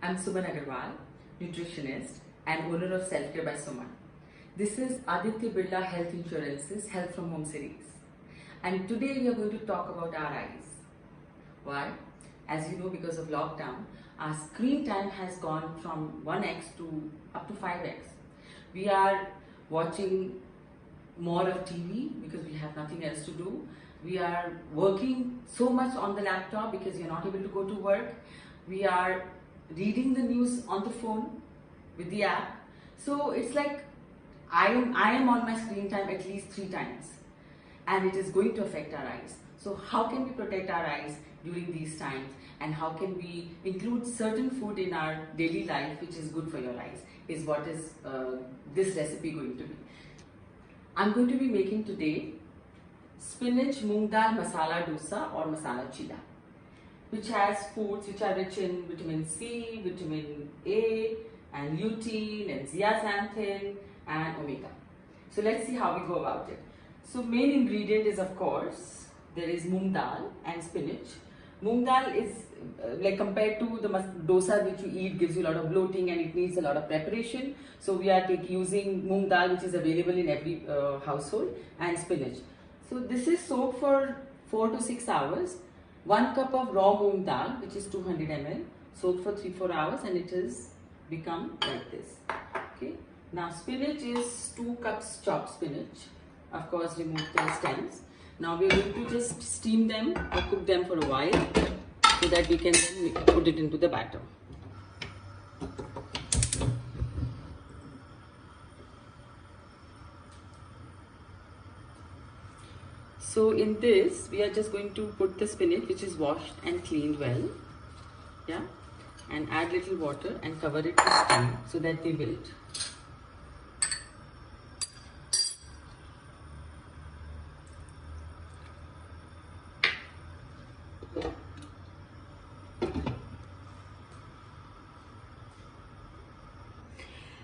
I'm Suman Agarwal, nutritionist and owner of Self Care by Suman. This is Aditya Birla Health Insurance's Health from Home series. And today we are going to talk about our eyes. Why? As you know, because of lockdown, our screen time has gone from 1x to up to 5x. We are watching more of TV because we have nothing else to do. We are working so much on the laptop because we are not able to go to work. We are reading the news on the phone with the app. So it's like I am on my screen time at least 3 times, and it is going to affect our eyes. So how can we protect our eyes during these times, and how can we include certain food in our daily life which is good for your eyes, is what is this recipe going to be. I'm going to be making today spinach moong dal masala dosa or masala chila, which has foods which are rich in vitamin C, vitamin A, and lutein, and zeaxanthin, and omega. So let's see how we go about it. So main ingredient is, of course, there is moong dal and spinach. Moong dal is like compared to the dosa which you eat, gives you a lot of bloating and it needs a lot of preparation. So we are using moong dal, which is available in every household, and spinach. So this is soaked for 4 to 6 hours. 1 cup of raw moong dal, which is 200 ml, soaked for 3-4 hours, and it has become like this. Okay. Now spinach is 2 cups chopped spinach. Of course, remove the stems. Now we are going to just steam them or cook them for a while so that we can then put it into the batter. So in this, we are just going to put the spinach, which is washed and cleaned well, yeah, and add little water and cover it with steam so that they wilt.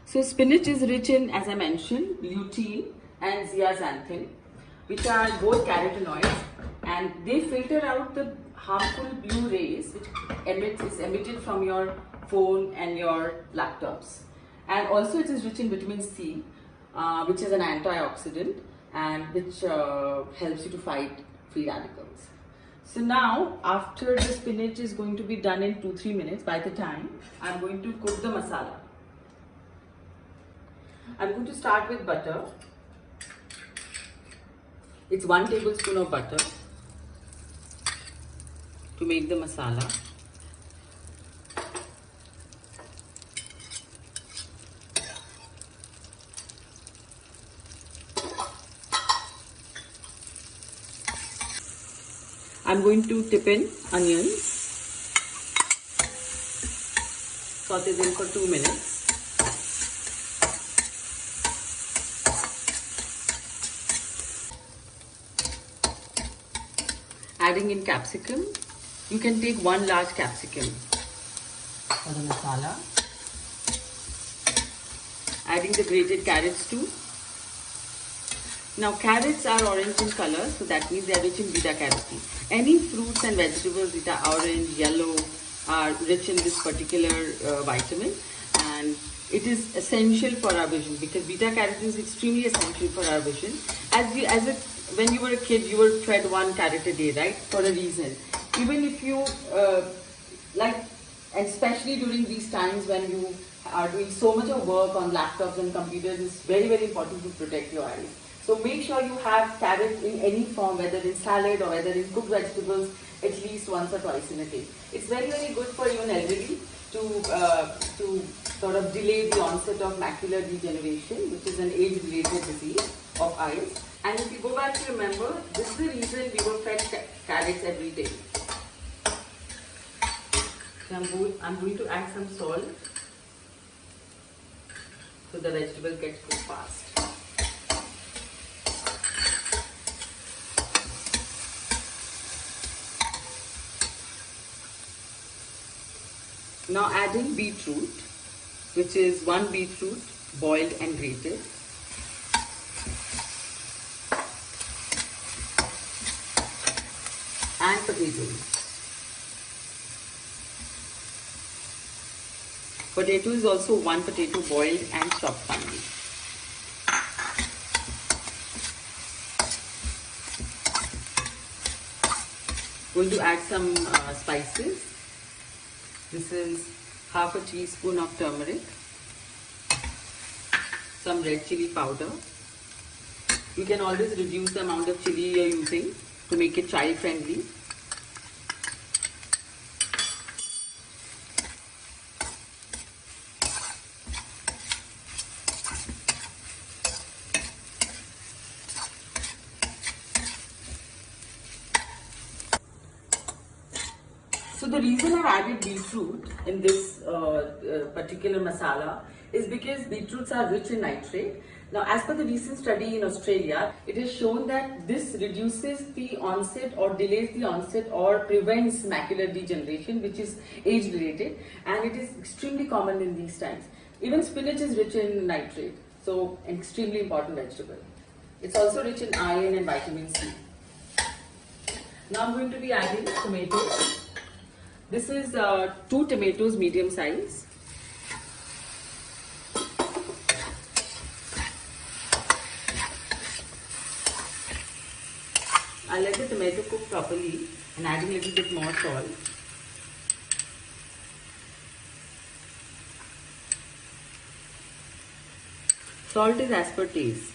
So spinach is rich in, as I mentioned, lutein and zeaxanthin, which are both carotenoids, and they filter out the harmful blue rays which is emitted from your phone and your laptops. And also it is rich in vitamin C, which is an antioxidant and which helps you to fight free radicals. So now, after the spinach is going to be done in 2-3 minutes, by the time I'm going to cook the masala. I'm going to start with butter. It's 1 tablespoon of butter to make the masala. I'm going to tip in onions, saute them for 2 minutes. Adding in capsicum. You can take 1 large capsicum for the masala. Adding the grated carrots too. Now carrots are orange in color, so that means they are rich in beta-carotene. Any fruits and vegetables which are orange, yellow are rich in this particular vitamin, and it is essential for our vision because beta-carotene is extremely essential for our vision. When you were a kid, you were fed 1 carrot a day, right? For a reason. Even if you and especially during these times when you are doing so much of work on laptops and computers, it's very, very important to protect your eyes. So make sure you have carrot in any form, whether in salad or whether in cooked vegetables, at least once or twice in a day. It's very, very good for even elderly to sort of delay the onset of macular degeneration, which is an age-related disease of eyes. And if you go back to remember, this is the reason we were fed carrots every day. So I'm going to add some salt so the vegetable gets cooked fast. Now adding beetroot, which is 1 beetroot boiled and grated. And potatoes. Potato is also one potato boiled and chopped finely. Going to add some spices. This is half a teaspoon of turmeric, some red chili powder. You can always reduce the amount of chili you are using to make it child friendly. So the reason I've added beetroot in this particular masala is because beetroots are rich in nitrate. Now, as per the recent study in Australia, it is shown that this reduces the onset or delays the onset or prevents macular degeneration, which is age related, and it is extremely common in these times. Even spinach is rich in nitrate, so an extremely important vegetable. It's also rich in iron and vitamin C. Now I'm going to be adding tomatoes. This is 2 tomatoes, medium size. I'll let the tomato cook properly and adding a little bit more salt. Salt is as per taste.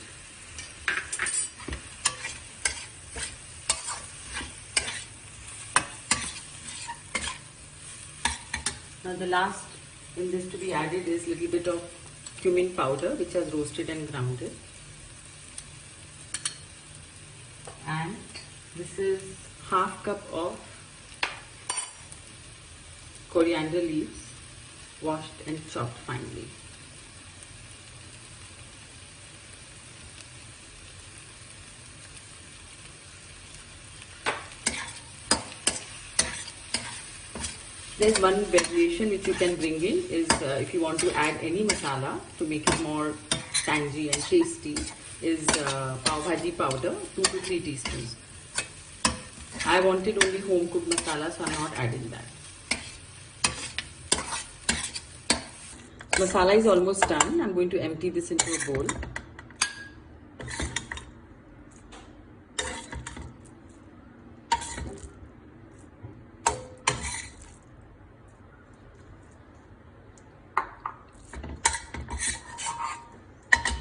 Now the last in this to be added is little bit of cumin powder, which has roasted and grounded. And this is half cup of coriander leaves, washed and chopped finely. There's one variation which you can bring in is if you want to add any masala to make it more tangy and tasty is pav bhaji powder, 2 to 3 teaspoons. I wanted only home cooked masala, so I'm not adding that. Masala is almost done. I'm going to empty this into a bowl.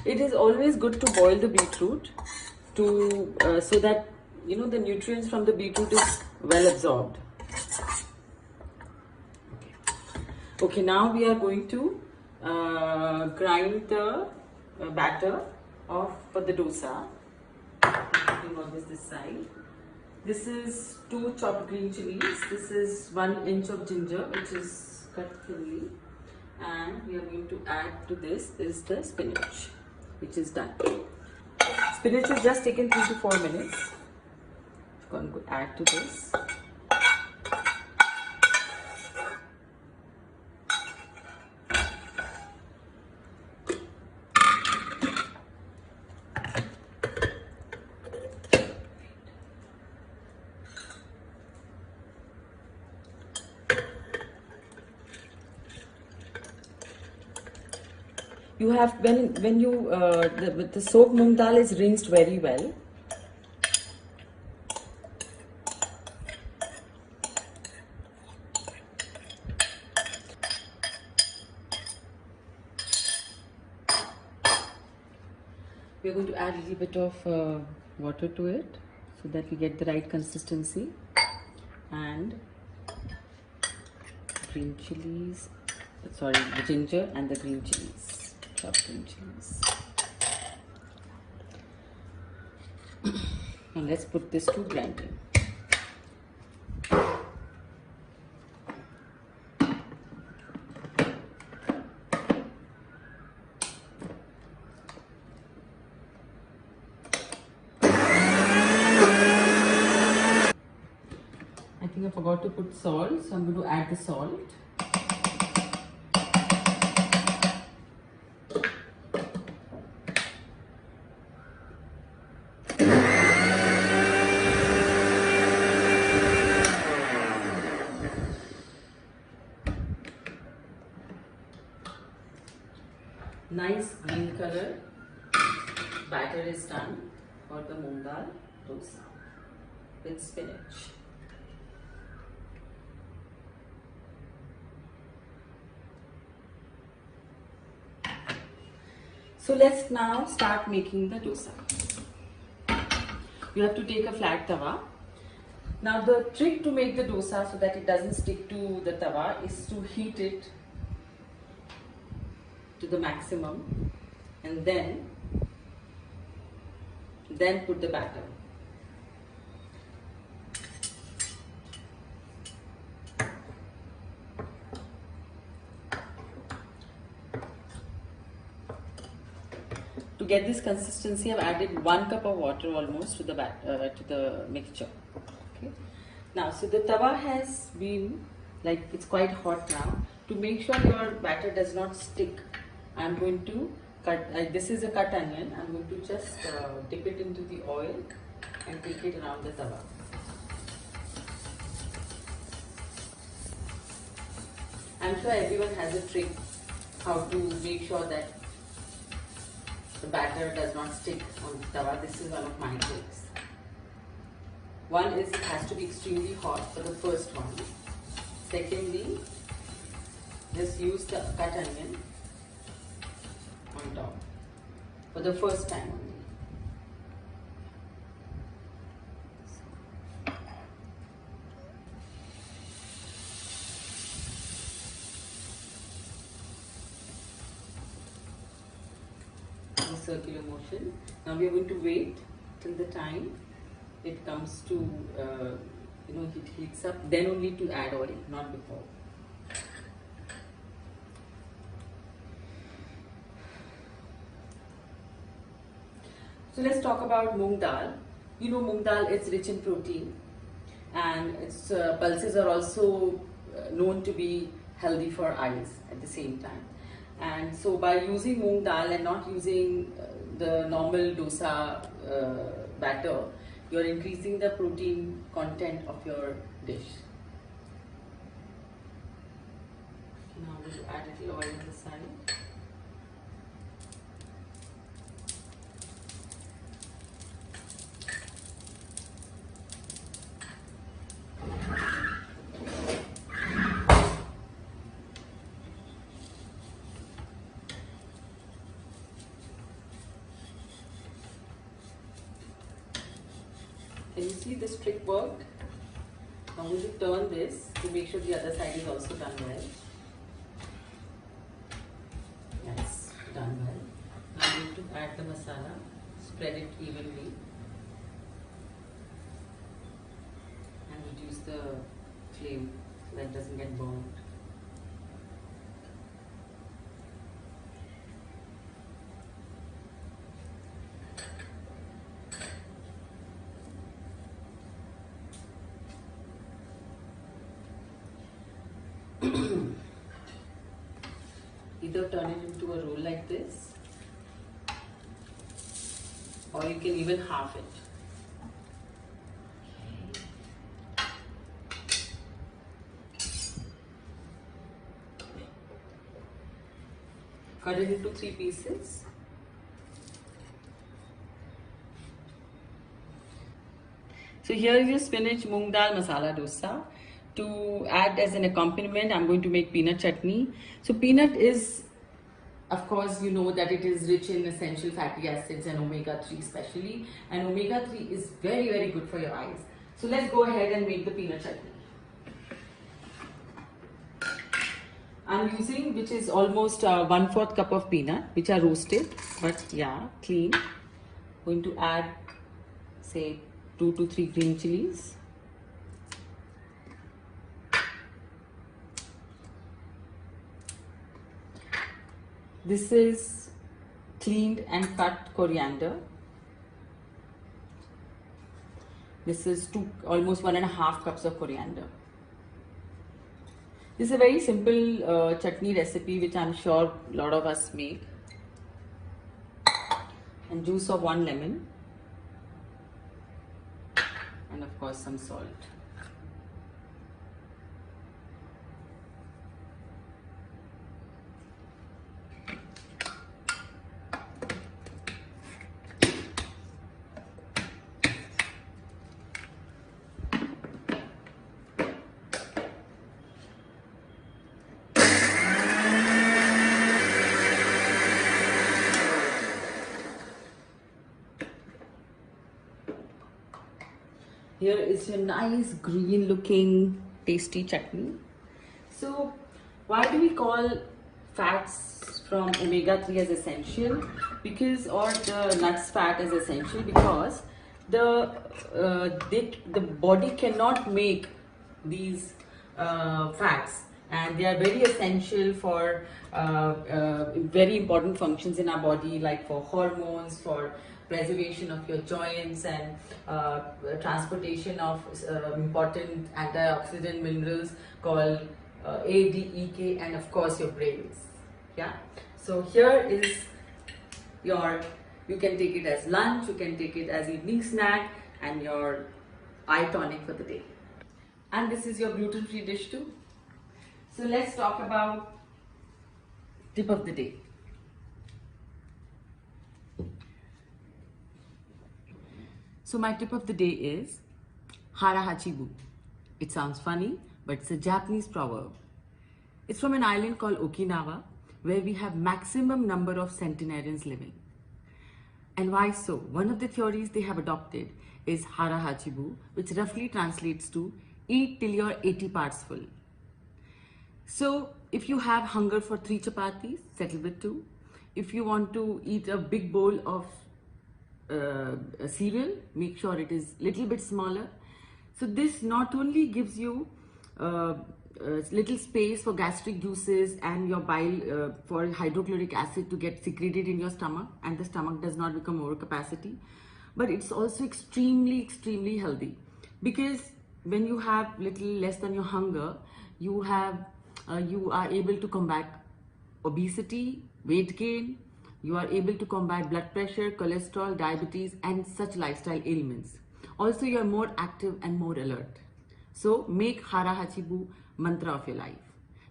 It is always good to boil the beetroot to so that the nutrients from the beetroot is well absorbed. Okay, now we are going to grind the batter for the dosa. Putting all this side. This is 2 chopped green chilies. This is 1 inch of ginger, which is cut thinly, and we are going to add to this is the spinach, which is done. Spinach is just taken 3 to 4 minutes. I'm going to add to this. You have when you the soaked moong dal is rinsed very well. We are going to add a little bit of water to it so that we get the right consistency, and green chilies, sorry, the ginger and the green chilies. Chopped green chilies. And let's put this to grinding. I think I forgot to put salt, so I'm going to add the salt. Nice green color batter is done for the moong dal dosa with spinach. So let's now start making the dosa. You have to take a flat tawa. Now the trick to make the dosa so that it doesn't stick to the tawa is to heat it to the maximum and then put the batter. To get this consistency, I've added 1 cup of water almost to the mixture. Okay. Now, so the tawa has been it's quite hot now. To make sure your batter does not stick, I'm going to cut. This is a cut onion. I'm going to just dip it into the oil and take it around the tawa. I'm sure everyone has a trick how to make sure that the batter does not stick on the tawa. This is one of my tricks. One is it has to be extremely hot for the first one. Secondly, just use the cut onion on top for the first time only. Circular motion. Now we are going to wait till the time it comes to it heats up, then only to add oil, not before. So let's talk about moong dal. You know, moong dal is rich in protein and its pulses are also known to be healthy for eyes at the same time. And so by using moong dal and not using the normal dosa batter, you're increasing the protein content of your dish. Now we'll add a little oil on the side. Can you see this trick worked? Now we will turn this to make sure the other side is also done well. Yes, done well. Now I'm going to add the masala, spread it evenly and reduce the flame so that it doesn't get burned. Either turn it into a roll like this, or you can even half it. Cut it into 3 pieces. So here is your spinach moong dal masala dosa. To add as an accompaniment, I'm going to make peanut chutney. So peanut is, of course, you know that it is rich in essential fatty acids and omega-3 especially. And omega-3 is very, very good for your eyes. So let's go ahead and make the peanut chutney. I'm using, which is almost 1/4 cup of peanut, which are roasted, but yeah, clean. Going to add, say, 2 to 3 green chilies. This is cleaned and cut coriander. This is almost 1.5 cups of coriander. This is a very simple chutney recipe which I'm sure a lot of us make. And juice of 1 lemon. And of course some salt. Here is your nice green looking tasty chutney. So why do we call fats from omega-3 as essential? Because, or the nuts fat as essential because the body cannot make these fats, and they are very essential for very important functions in our body, like for hormones, for preservation of your joints, and transportation of important antioxidant minerals called A, D, E, K, and of course your brains. Yeah. So here is your, you can take it as lunch, you can take it as evening snack, and your eye tonic for the day. And this is your gluten-free dish too. So let's talk about tip of the day. So my tip of the day is Hara Hachibu. It sounds funny, but it's a Japanese proverb. It's from an island called Okinawa, where we have maximum number of centenarians living. And why so? One of the theories they have adopted is Hara Hachibu, which roughly translates to eat till you're 80 parts full. So if you have hunger for 3 chapatis, settle with 2. If you want to eat a big bowl of cereal, make sure it is little bit smaller. So this not only gives you little space for gastric juices and your bile for hydrochloric acid to get secreted in your stomach, and the stomach does not become overcapacity, but it's also extremely healthy, because when you have little less than your hunger, you are able to combat obesity, weight gain. You are able to combat blood pressure, cholesterol, diabetes, and such lifestyle ailments. Also, you are more active and more alert. So make Hara Hachibu mantra of your life.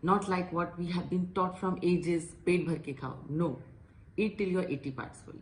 Not like what we have been taught from ages, pet bhar ke khao. No. Eat till you're 80 parts full.